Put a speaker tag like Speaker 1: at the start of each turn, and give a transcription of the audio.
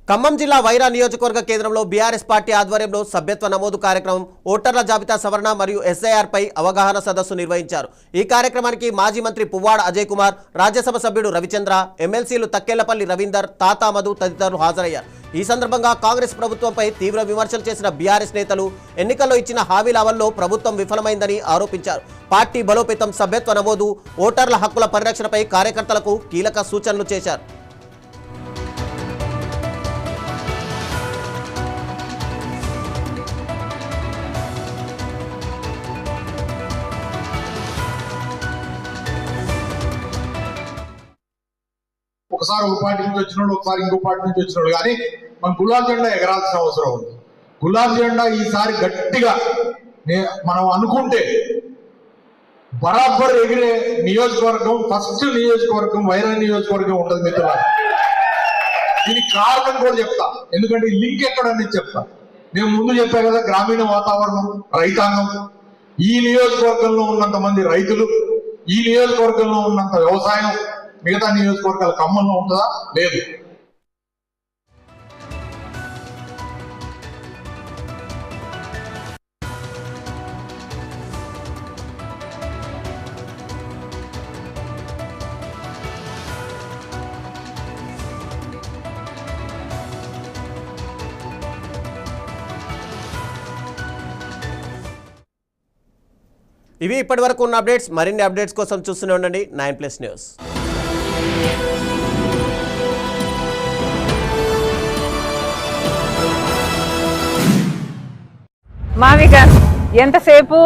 Speaker 1: ఖమ్మం జిల్లా వైరా నియోజకవర్గ కేంద్రంలో బీఆర్ఎస్ పార్టీ ఆధ్వర్యంలో సభ్యత్వ నమోదు కార్యక్రమం, ఓటర్ల జాబితా సవరణ మరియు ఎస్ఐఆర్ పై అవగాహన సదస్సు నిర్వహించారు। ఈ కార్యక్రమానికి మాజీ మంత్రి పువ్వాడ అజయ్ కుమార్, రాజ్యసభ సభ్యుడు రవిచంద్ర, ఎమ్మెల్సీలు తక్కెళ్లపల్లి రవీందర్, తాతా మధు తదితరులు హాజరయ్యారు। ఈ సందర్భంగా కాంగ్రెస్ ప్రభుత్వంపై తీవ్ర విమర్శలు చేసిన బీఆర్ఎస్ నేతలు ఎన్నికల్లో ఇచ్చిన హామీల అమల్లో ప్రభుత్వం విఫలమైందని ఆరోపించారు। పార్టీ బలోపేతం, సభ్యత్వ నమోదు, ఓటర్ల హక్కుల పరిరక్షణపై కార్యకర్తలకు కీలక సూచనలు చేశారు।
Speaker 2: ఒకసారి ఒక పార్టీ నుంచి వచ్చినోడు, ఒకసారి ఇంకో పార్టీ నుంచి వచ్చినోడు, కానీ మన గులాబీ జెండా ఎగరాల్సిన అవసరం ఉంది। గులాబీ జెండా ఈసారి గట్టిగా మనం అనుకుంటే బరాబర్ ఎగిరే నియోజకవర్గం, ఫస్ట్ నియోజకవర్గం వైరా నియోజకవర్గం ఉంటుంది మిత్రులారా। దీనికి కారణం కూడా చెప్తా, ఎందుకంటే ఈ లింక్ ఎక్కడనేది చెప్తా। నేను ముందు చెప్పా కదా, గ్రామీణ వాతావరణం, రైతాంగం, ఈ నియోజకవర్గంలో ఉన్నంత మంది రైతులు, ఈ నియోజకవర్గంలో ఉన్నంత వ్యవసాయం మిగతా నియోజకవర్గాల ఖమ్మంలో ఉంటుందా? లేదు।
Speaker 1: ఇవి ఇప్పటివరకు ఉన్న అప్డేట్స్। మరిన్ని అప్డేట్స్ కోసం చూస్తూనే ఉండండి 9+ న్యూస్।
Speaker 3: మావిక ఎంతసేపు